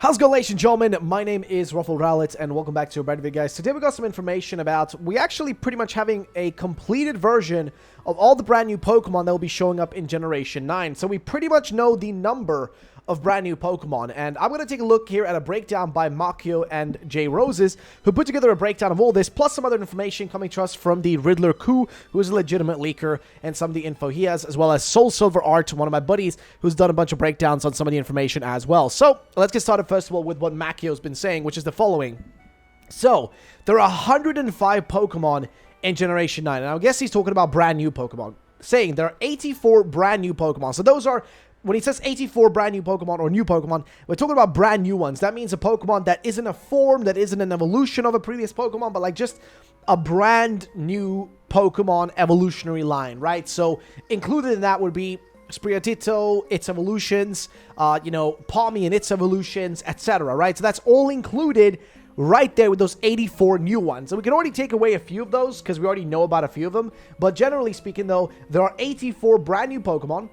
How's it going, ladies and gentlemen? My name is RUFFLEDLIVE, and welcome back to a brand new video, guys. Today we got some information about we actually pretty much having a completed version of all the brand new Pokemon that will be showing up in Generation 9. So we pretty much know the number of brand new Pokemon, and I'm going to take a look here at a breakdown by Makio and J Roses, who put together a breakdown of all this, plus some other information coming to us from the Riddler Ku, who is a legitimate leaker, and some of the info he has, as well as Soul Silver Art, one of my buddies, who's done a bunch of breakdowns on some of the information as well. So let's get started first of all with what Makio's been saying, which is the following. So there are 105 Pokemon in Generation 9, and I guess he's talking about brand new Pokemon, saying there are 84 brand new Pokemon. So those are, when he says 84 brand new Pokemon or new Pokemon, we're talking about brand new ones. That means a Pokemon that isn't a form, that isn't an evolution of a previous Pokemon, but like just a brand new Pokemon evolutionary line, right? So included in that would be Sprigatito, its evolutions, Palmy and its evolutions, etc., right? So that's all included right there with those 84 new ones. So we can already take away a few of those because we already know about a few of them. But generally speaking, though, there are 84 brand new Pokemon,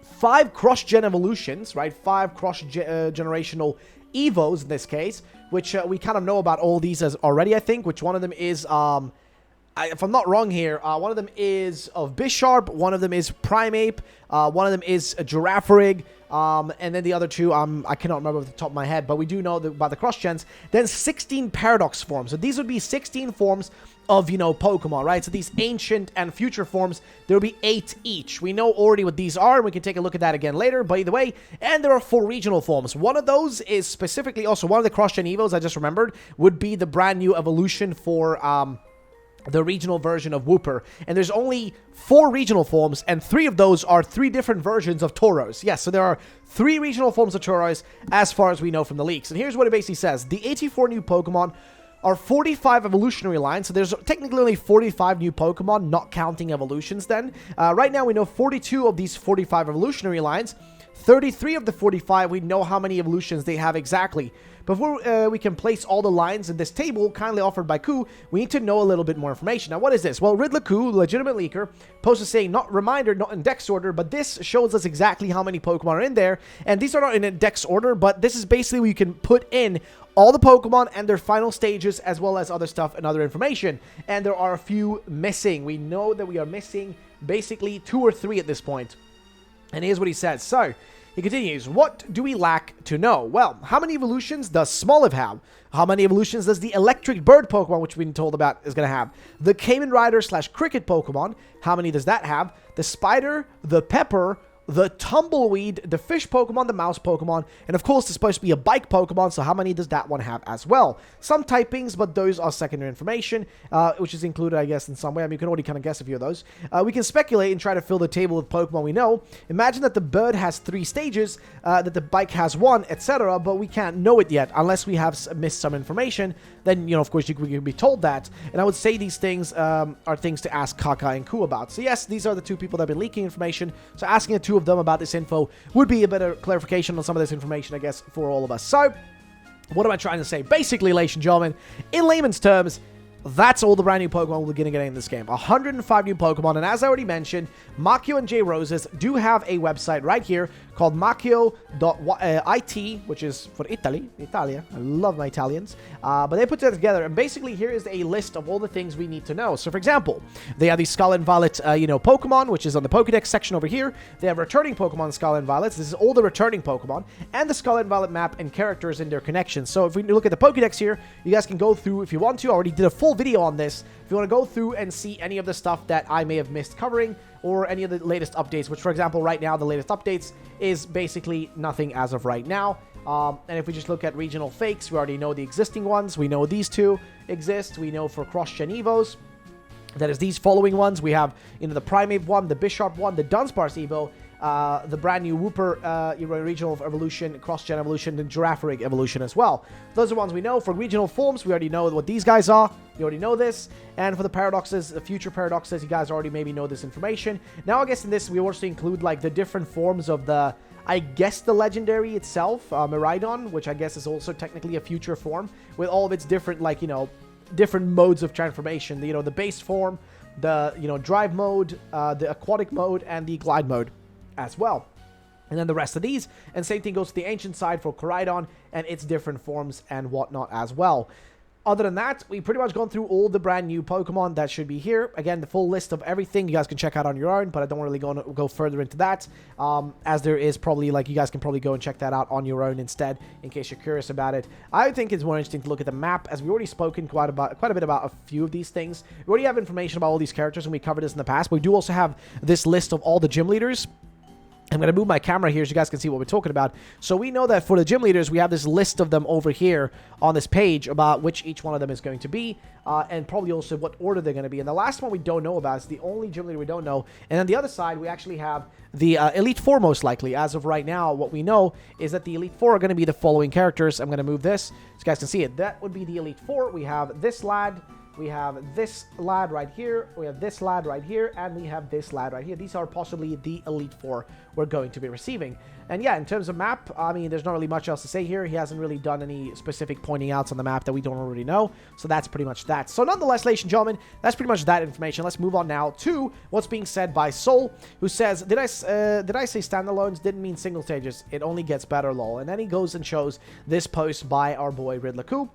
5 cross-gen evolutions, right? 5 cross-generational Evos in this case, which we kind of know about all these as already, I think, which one of them is, if I'm not wrong here, one of them is of Bisharp, one of them is Primeape, one of them is a Girafarig, and then the other two, I cannot remember off the top of my head, but we do know about the cross-gens. Then 16 Paradox forms. So these would be 16 forms of, Pokemon, right? So these ancient and future forms, there will be 8 each. We know already what these are, and we can take a look at that again later, but either way, and there are 4 regional forms. One of those is specifically also one of the cross-gen Evos, I just remembered, would be the brand new evolution for, the regional version of Wooper. And there's only 4 regional forms, and 3 of those are 3 different versions of Tauros. Yes, so there are 3 regional forms of Tauros as far as we know from the leaks. And here's what it basically says. The 84 new Pokemon are 45 evolutionary lines, so there's technically only 45 new Pokemon, not counting evolutions then. Right now we know 42 of these 45 evolutionary lines. 33 of the 45, we know how many evolutions they have exactly. Before we can place all the lines in this table, kindly offered by Ku, we need to know a little bit more information. Now, what is this? Well, Riddler Ku, legitimate leaker, posted saying, not reminder, not in dex order, but this shows us exactly how many Pokemon are in there. And these are not in index order, but this is basically where you can put in all the Pokemon and their final stages, as well as other stuff and other information. And there are a few missing. We know that we are missing basically 2 or 3 at this point. And here's what he says. So, he continues, what do we lack to know? Well, how many evolutions does Smoliv have? How many evolutions does the Electric Bird Pokemon, which we've been told about, is going to have? The Cayman Rider / Cricket Pokemon, how many does that have? The Spider, the Pepper, the Tumbleweed, the Fish Pokemon, the Mouse Pokemon, and of course, there's supposed to be a Bike Pokemon, so how many does that one have as well? Some typings, but those are secondary information, which is included, I guess, in some way. I mean, you can already kind of guess a few of those. We can speculate and try to fill the table with Pokemon we know. Imagine that the bird has 3 stages, that the bike has 1, etc., but we can't know it yet, unless we have missed some information. Then, of course, we can be told that. And I would say these things are things to ask Kaka and Ku about. So yes, these are the 2 people that have been leaking information, so asking the 2 of them about this info would be a better clarification on some of this information, I guess, for all of us. So, what am I trying to say? Basically, ladies and gentlemen, in layman's terms, that's all the brand new Pokemon we're going to get in this game. 105 new Pokemon, and as I already mentioned, Makio and J Roses do have a website right here called Makio.it, which is for Italia. I love my Italians. But they put that together, and basically here is a list of all the things we need to know. So, for example, they have the Scarlet and Violet, Pokemon, which is on the Pokedex section over here. They have returning Pokemon Scarlet and Violet. This is all the returning Pokemon, and the Scarlet and Violet map and characters and their connections. So, if we look at the Pokedex here, you guys can go through, if you want to. I already did a full video on this. If you want to go through and see any of the stuff that I may have missed covering, or any of the latest updates, which, for example, right now, the latest updates is basically nothing as of right now. And if we just look at regional fakes, we already know the existing ones. We know these 2 exist. We know for cross-gen Evos, that is these following ones. We have, the Primeape one, the Bisharp one, the Dunsparce Evo, the brand new Wooper regional evolution, cross-gen evolution, and Girafarig evolution as well. Those are ones we know. For regional forms, we already know what these guys are. You already know this. And for the paradoxes, the future paradoxes, you guys already maybe know this information. Now, I guess in this, we also include, like, the different forms of the, I guess, the legendary itself, Miraidon, which I guess is also technically a future form, with all of its different, like, different modes of transformation. The base form, the, drive mode, the aquatic mode, and the glide mode as well. And then the rest of these, and same thing goes to the ancient side for Koraidon and its different forms and whatnot as well. Other than that, we've pretty much gone through all the brand new Pokemon that should be here. Again, the full list of everything you guys can check out on your own, but I don't really go further into that, as there is probably, like, you guys can probably go and check that out on your own instead, in case you're curious about it. I think it's more interesting to look at the map, as we've already spoken quite a bit about a few of these things. We already have information about all these characters, and we covered this in the past, but we do also have this list of all the gym leaders. I'm going to move my camera here so you guys can see what we're talking about. So we know that for the gym leaders, we have this list of them over here on this page about which each one of them is going to be, and probably also what order they're going to be. And the last one we don't know about is the only gym leader we don't know. And on the other side, we actually have the Elite Four most likely. As of right now, what we know is that the Elite Four are going to be the following characters. I'm going to move this so you guys can see it. That would be the Elite Four. We have this lad. We have this lad right here, we have this lad right here, and we have this lad right here. These are possibly the Elite Four we're going to be receiving. And yeah, in terms of map, I mean, there's not really much else to say here. He hasn't really done any specific pointing outs on the map that we don't already know. So that's pretty much that. So nonetheless, ladies and gentlemen, that's pretty much that information. Let's move on now to what's being said by Soul, who says, did I say standalones? Didn't mean single stages. It only gets better, lol. And then he goes and shows this post by our boy Riddler.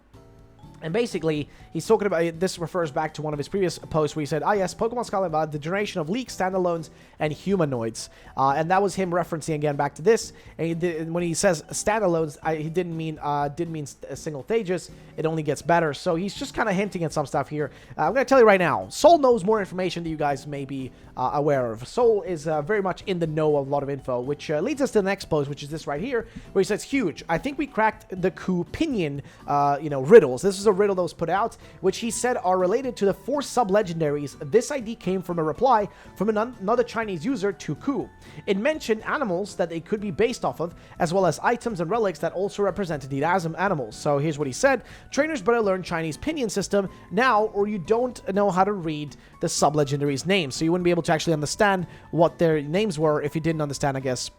And basically, he's talking about, this refers back to one of his previous posts where he said, yes, Pokemon Scarlet about the generation of leaks, standalones, and humanoids. And that was him referencing again back to this. And when he says standalones, he didn't mean single stages. It only gets better. So he's just kind of hinting at some stuff here. I'm going to tell you right now, Soul knows more information than you guys may be aware of. Soul is very much in the know of a lot of info, which leads us to the next post, which is this right here, where he says, huge. I think we cracked the Pinion, riddles. This is a riddle that was put out, which he said are related to the 4 sub-legendaries. This ID came from a reply from another Chinese user to Ku. It mentioned animals that they could be based off of, as well as items and relics that also represented the animals. So here's what he said. Trainers better learn Chinese Pinion system now, or you don't know how to read the sub-legendaries' names. So you wouldn't be able to actually understand what their names were if you didn't understand, I guess,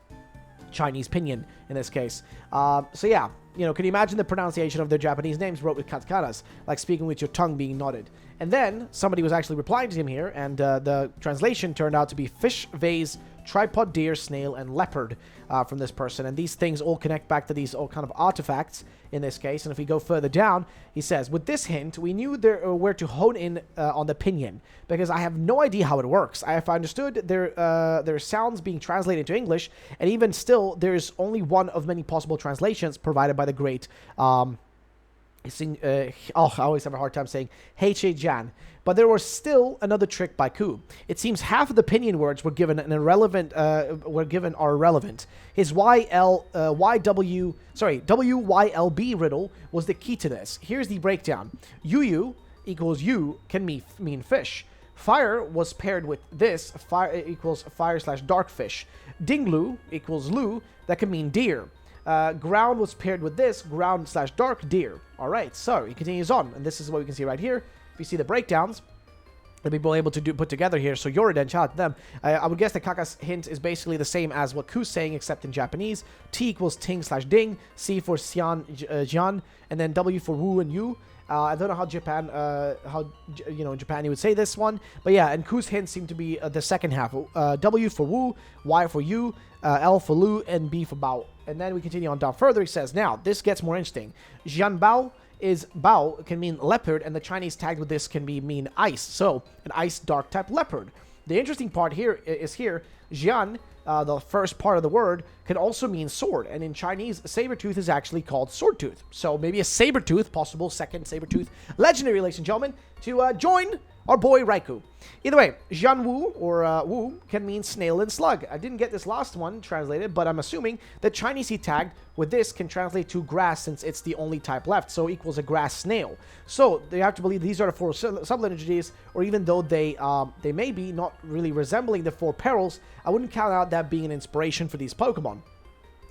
Chinese Pinion in this case. So yeah, can you imagine the pronunciation of their Japanese names wrote with katakanas, like speaking with your tongue being nodded? And then somebody was actually replying to him here, and the translation turned out to be fish, vase, tripod, deer, snail, and leopard from this person. And these things all connect back to these all kind of artifacts in this case. And if we go further down, he says, with this hint, we knew where to hone in on the Pinion, because I have no idea how it works. I have understood there are sounds being translated into English, and even still, there's only one of many possible translations provided by the great I always have a hard time saying H.A. Jan. But there was still another trick by Ku. It seems half of the Pinion words were given are irrelevant. His WYLB riddle was the key to this. Here's the breakdown. Yu equals you can mean fish. Fire was paired with this. Fire equals fire/dark fish. Dinglu equals lu. That can mean deer. Ground was paired with this, ground/dark deer. All right, so he continues on, and this is what we can see right here. If you see the breakdowns that people are able to put together here, so Yoriden, shout out to them. I would guess that Kaka's hint is basically the same as what Ku's saying, except in Japanese. T equals ting/ding, C for xian, jian, and then W for wu and yu. I don't know how Japan, in Japan you would say this one, but yeah, and Ku's hints seem to be the second half. W for wu, Y for yu, L for lu, and B for bao. And then we continue on down further. He says, now, this gets more interesting. Jianbao is bao can mean leopard, and the Chinese tagged with this can mean ice. So, an ice dark type leopard. The interesting part here is Jian, the first part of the word, can also mean sword. And in Chinese, saber-tooth is actually called sword-tooth. So maybe a saber-tooth, possible second saber-tooth legendary, ladies and gentlemen, to join our boy Raikou. Either way, Jianwu, or Wu, can mean snail and slug. I didn't get this last one translated, but I'm assuming that Chinese he tagged with this can translate to grass, since it's the only type left, so equals a grass snail. So they have to believe these are the 4 sub-lineages, or even though they may be not really resembling the 4 perils, I wouldn't count out that being an inspiration for these Pokemon,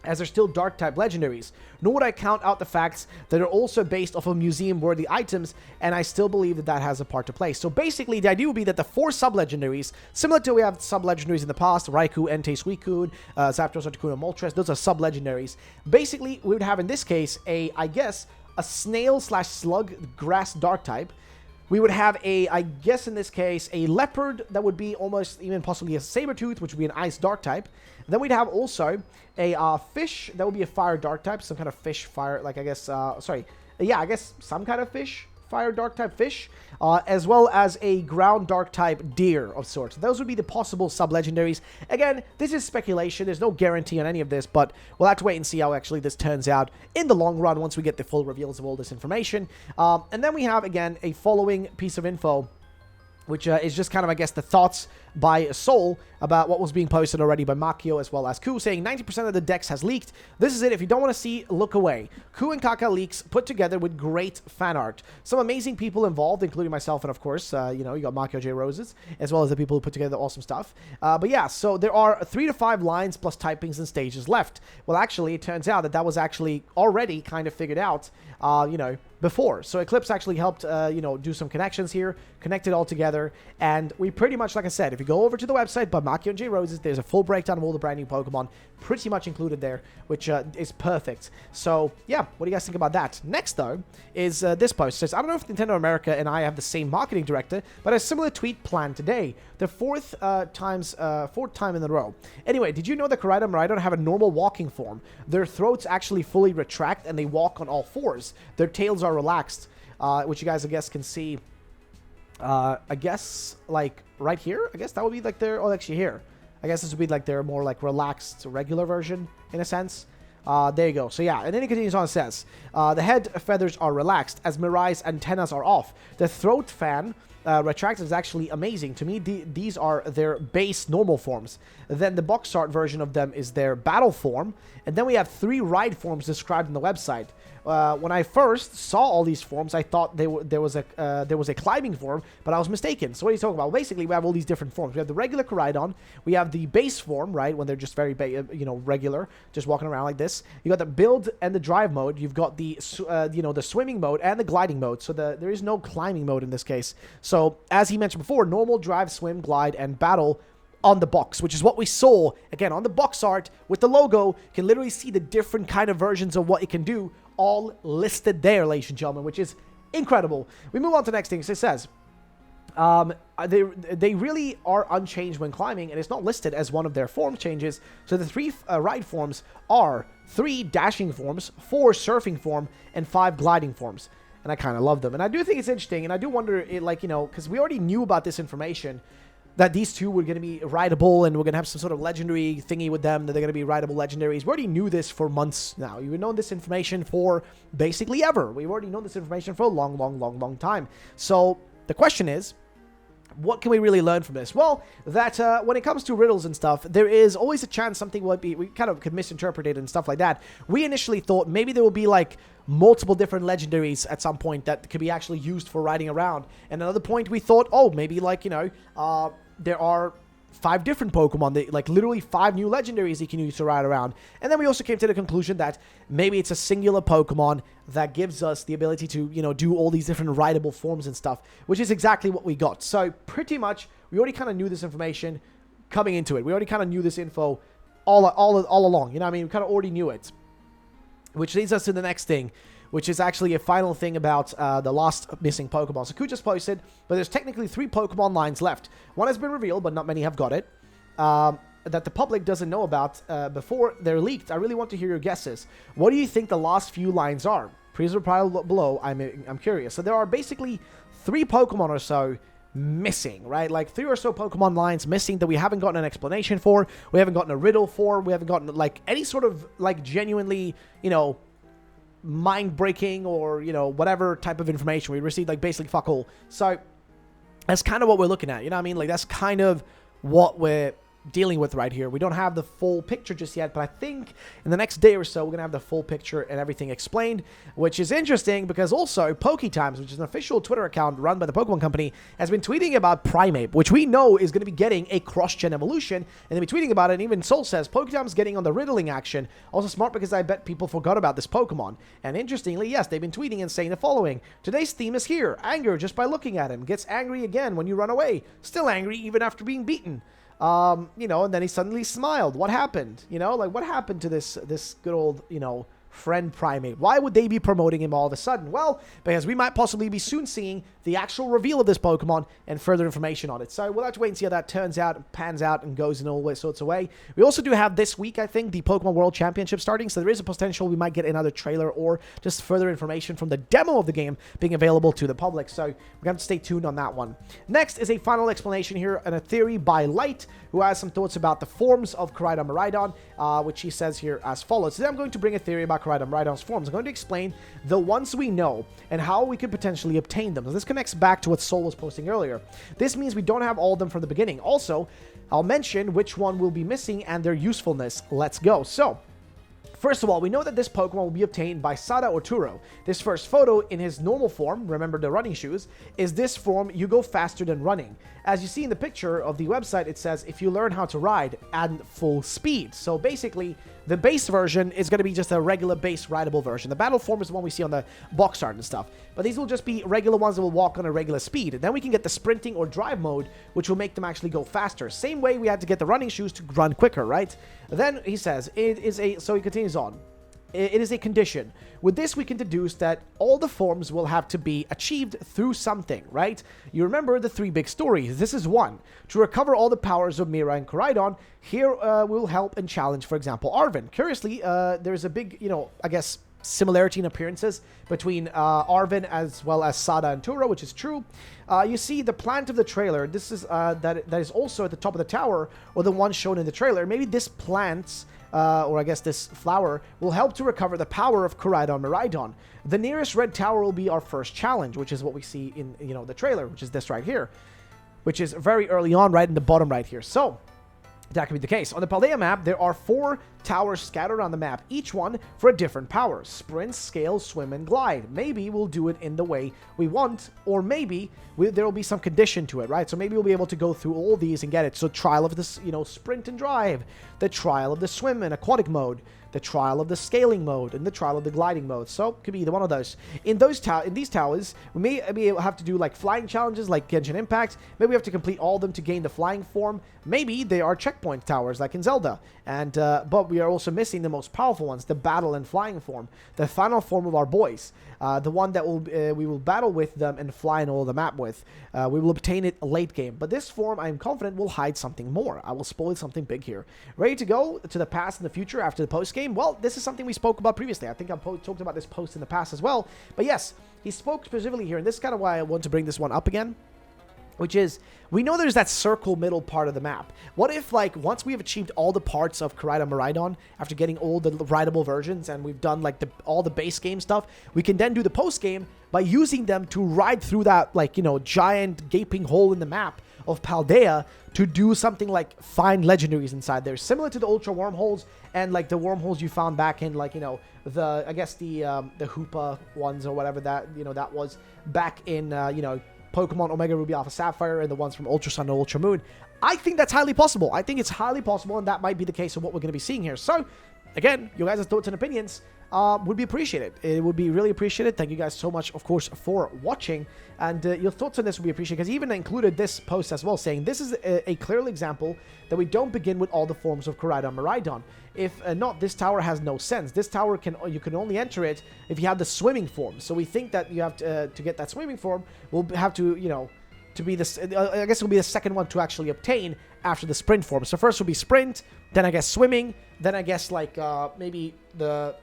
as they're still dark-type legendaries. Nor would I count out the facts that are also based off of museum-worthy items, and I still believe that has a part to play. So basically, the idea would be that the 4 sub-legendaries, similar to we have sub-legendaries in the past, Raikou, Entei, Suicune, Zapdos, Articuno, Moltres, those are sub-legendaries. Basically, we would have in this case a snail/slug grass dark type, We would have I guess in this case, a leopard that would be almost even possibly a saber-tooth, which would be an ice dark type. Then we'd have also a fish that would be a fire dark type, some kind of fish fire, like I guess, I guess some kind of fish, fire dark type fish, as well as a ground dark type deer of sorts. Those would be the possible sub-legendaries. Again, this is speculation. There's no guarantee on any of this, but we'll have to wait and see how actually this turns out in the long run once we get the full reveals of all this information. And then we have, again, a following piece of info, which is just kind of, I guess, the thoughts by Soul about what was being posted already by Makio as well as Ku, saying 90% of the dex has leaked. This is it. If you don't want to see, look away. Ku and Kaka leaks put together with great fan art. Some amazing people involved, including myself and, of course, you got Makio J. Roses, as well as the people who put together awesome stuff. But yeah, so there are 3 to 5 lines plus typings and stages left. Well, actually, it turns out that was actually already kind of figured out, before. So Eclipse actually helped, do some connections here, connect it all together, and we pretty much, like I said, if you go over to the website by Makio and J. Roses, there's a full breakdown of all the brand new Pokemon, pretty much included there, which is perfect. So, yeah, what do you guys think about that? Next, though, is this post. It says, I don't know if Nintendo America and I have the same marketing director, but a similar tweet planned today. The fourth time in a row. Anyway, did you know that Koraidon and Miraidon have a normal walking form? Their throats actually fully retract, and they walk on all fours. Their tails are relaxed, which you guys, I guess, can see, I guess, like, right here? I guess that would be, like, their... Oh, actually, here. I guess this would be, like, their more, like, relaxed, regular version, in a sense. There you go. So, yeah. And then he continues on and says, the head feathers are relaxed, as Mirai's antennas are off. The throat fan... retract is actually amazing. To me, these are their base normal forms. Then the box art version of them is their battle form. And then we have 3 ride forms described in the website. When I first saw all these forms, I thought there was a climbing form, but I was mistaken. So what are you talking about? Basically, we have all these different forms. We have the regular Koraidon. We have the base form, right, when they're just very, regular, just walking around like this. You got the build and the drive mode. You've got the, the swimming mode and the gliding mode. So there is no climbing mode in this case. So as he mentioned before, normal, drive, swim, glide, and battle on the box, which is what we saw, again, on the box art with the logo. You can literally see the different kind of versions of what it can do, all listed there, ladies and gentlemen, which is incredible. We move on to the next thing. So it says, they really are unchanged when climbing, and it's not listed as one of their form changes. So the 3 ride forms are 3 dashing forms, 4 surfing form, and 5 gliding forms. And I kind of love them. And I do think it's interesting, and I do wonder, because we already knew about this information, that these 2 were going to be rideable, and we're going to have some sort of legendary thingy with them, that they're going to be rideable legendaries. We already knew this for months now. You've known this information for basically ever. We've already known this information for a long, long, long, long time. So the question is, what can we really learn from this? Well, that when it comes to riddles and stuff, there is always a chance something will be, we kind of could misinterpret it and stuff like that. We initially thought maybe there will be like multiple different legendaries at some point that could be actually used for riding around. And another point we thought, oh, maybe like, there are 5 different Pokemon, like literally 5 new legendaries you can use to ride around. And then we also came to the conclusion that maybe it's a singular Pokemon that gives us the ability to, do all these different rideable forms and stuff, which is exactly what we got. So pretty much, we already kind of knew this information coming into it. We already kind of knew this info all along. We kind of already knew it. Which leads us to the next thing, which is actually a final thing about the last missing Pokemon. So Ku just posted, but there's technically 3 Pokemon lines left. One has been revealed, but not many have got it, that the public doesn't know about before they're leaked. I really want to hear your guesses. What do you think the last few lines are? Please reply below. I'm curious. So there are basically 3 Pokemon or so missing, right? Like 3 or so Pokemon lines missing that we haven't gotten an explanation for. We haven't gotten a riddle for. We haven't gotten like any sort of like genuinely, mind-breaking or, whatever type of information. We received, like, basically fuck all. So, that's kind of what we're looking at, Like, that's kind of what we're dealing with right here. We don't have the full picture just yet, but I think in the next day or so, we're going to have the full picture and everything explained, which is interesting because also Poketimes, which is an official Twitter account run by the Pokemon Company, has been tweeting about Primeape, which we know is going to be getting a cross-gen evolution, and they've been tweeting about it, and even Soul says, Poketimes getting on the riddling action. Also smart because I bet people forgot about this Pokemon. And interestingly, yes, they've been tweeting and saying the following. Today's theme is here. Anger just by looking at him. Gets angry again when you run away. Still angry even after being beaten. And then he suddenly smiled. What happened? Like, what happened to this good old, friend primate. Why would they be promoting him all of a sudden? Well, because we might possibly be soon seeing the actual reveal of this Pokemon and further information on it. So we'll have to wait and see how that turns out, pans out, and goes in all sorts of way. We also do have this week, I think, the Pokemon World Championship starting, so there is a potential we might get another trailer or just further information from the demo of the game being available to the public. So we're going to have to stay tuned on that one. Next is a final explanation here and a theory by Light, who has some thoughts about the forms of Koraidon and Miraidon, which he says here as follows. Today I'm going to bring a theory about Koraidon and Miraidon's forms. I'm going to explain the ones we know and how we could potentially obtain them. So this connects back to what Soul was posting earlier. This means we don't have all of them from the beginning. Also, I'll mention which one will be missing and their usefulness. Let's go. So, first of all, we know that this Pokemon will be obtained by Sada or Turo. This first photo in his normal form, remember the running shoes, is this form, you go faster than running. As you see in the picture of the website, it says, if you learn how to ride at full speed. So basically, the base version is going to be just a regular base rideable version. The battle form is the one we see on the box art and stuff. But these will just be regular ones that will walk on a regular speed. And then we can get the sprinting or drive mode, which will make them actually go faster. Same way we had to get the running shoes to run quicker, right? Then he says, so he continues on. It is a condition. With this, we can deduce that all the forms will have to be achieved through something, right? You remember the 3 big stories. This is one. To recover all the powers of Mira and Koraidon, here will help and challenge, for example, Arven. Curiously, there's a big, I guess, similarity in appearances between Arven as well as Sada and Turo, which is true. You see the plant of the trailer. This is that is also at the top of the tower, or the one shown in the trailer. Maybe this plant, or I guess this flower, will help to recover the power of Koraidon and Miraidon. The nearest red tower will be our first challenge, which is what we see in the trailer, which is this right here, which is very early on, right in the bottom right here. So that could be the case. On the Paldea map, there are 4 towers scattered on the map, each one for a different power. Sprint, scale, swim, and glide. Maybe we'll do it in the way we want, or maybe there will be some condition to it, right? So maybe we'll be able to go through all these and get it. So trial of this, sprint and drive, the trial of the swim and aquatic mode, the trial of the scaling mode, and the trial of the gliding mode. So it could be either one of those. In these towers, we may have to do like flying challenges like Genshin Impact. Maybe we have to complete all of them to gain the flying form. Maybe they are checkpoint towers like in Zelda. And but we are also missing the most powerful ones, the battle and flying form, the final form of our boys, the one that we will battle with them and fly in all of the map with. We will obtain it late game, but this form, I am confident, will hide something more. I will spoil something big here. Ready to go to the past and the future after the post game? Well, this is something we spoke about previously. I think I've talked about this post in the past as well. But yes, he spoke specifically here, and this is kind of why I want to bring this one up again, which is, we know there's that circle middle part of the map. What if, like, once we have achieved all the parts of Koraidon and Miraidon, after getting all the rideable versions, and we've done, like, all the base game stuff, we can then do the post game by using them to ride through that, like, giant gaping hole in the map of Paldea to do something like find legendaries inside there, similar to the ultra wormholes and like the wormholes you found back in, like, I guess the Hoopa ones or whatever that that was back in Pokemon Omega Ruby Alpha Sapphire and the ones from Ultra Sun and Ultra Moon. I think that's highly possible. I think it's highly possible, and that might be the case of what we're going to be seeing here. So, again, your guys' thoughts and opinions would be appreciated. It would be really appreciated. Thank you guys so much, of course, for watching. And your thoughts on this would be appreciated, because he even included this post as well, saying this is a clear example that we don't begin with all the forms of Koraidon and Miraidon. If not, this tower has no sense. This tower you can only enter it if you have the swimming form. So we think that you have to get that swimming form, we'll have to, to be this, I guess it'll be the second one to actually obtain after the sprint form. So first will be sprint, then I guess swimming, then I guess like maybe the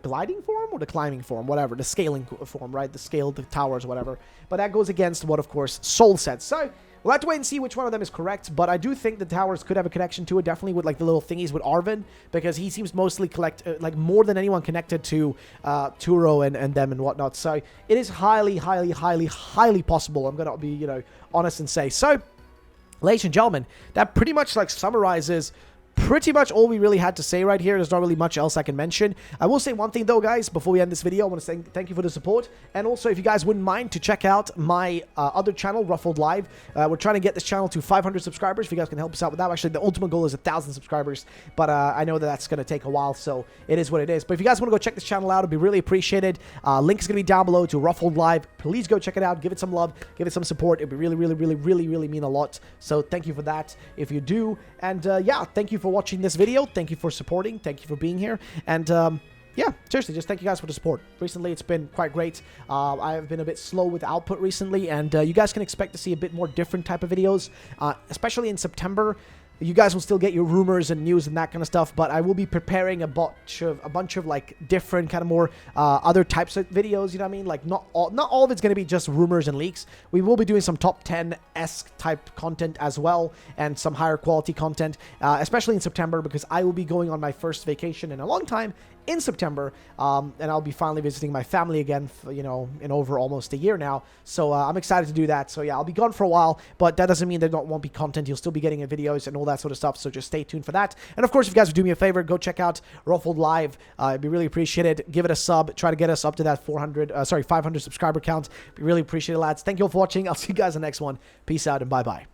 gliding form or the climbing form, whatever, the scaling form, right? The scale, the towers, whatever. But that goes against what, of course, Soul said. So we'll have to wait and see which one of them is correct, but I do think the towers could have a connection to it, definitely with like the little thingies with Arven, because he seems mostly like more than anyone connected to Turo and them and whatnot. So it is highly, highly, highly, highly possible. I'm gonna be honest and say so. Ladies and gentlemen, that pretty much like summarizes pretty much all we really had to say right here. There's not really much else I can mention. I will say one thing though, guys, before we end this video. I want to say thank you for the support, and also if you guys wouldn't mind to check out my other channel, Ruffled Live. We're trying to get this channel to 500 subscribers. If you guys can help us out with that, actually the ultimate goal is 1,000 subscribers, but I know that that's going to take a while, so it is what it is. But if you guys want to go check this channel out, it'd be really appreciated. Link is going to be down below to Ruffled Live. Please go check it out, give it some love, give it some support. It'd be really, really, really, really, really mean a lot. So thank you for that if you do. And yeah, thank you for watching this video. Thank you for supporting. Thank you for being here. And yeah, seriously, just thank you guys for the support. Recently, it's been quite great. I've been a bit slow with output recently, and you guys can expect to see a bit more different type of videos, especially in September. You guys will still get your rumors and news and that kind of stuff, but I will be preparing a bunch of like different kind of more other types of videos. You know what I mean? Like not all of it's going to be just rumors and leaks. We will be doing some top 10-esque type content as well, and some higher quality content, especially in September, because I will be going on my first vacation in a long time in September, and I'll be finally visiting my family again, you know, in over almost a year now. So I'm excited to do that. So yeah, I'll be gone for a while, but that doesn't mean there won't be content. You'll still be getting videos and all that sort of stuff. So just stay tuned for that. And of course, if you guys would do me a favor, go check out Ruffled Live. It'd be really appreciated. Give it a sub. Try to get us up to that 500 subscriber count. Be really appreciated, lads. Thank you all for watching. I'll see you guys in the next one. Peace out and bye bye.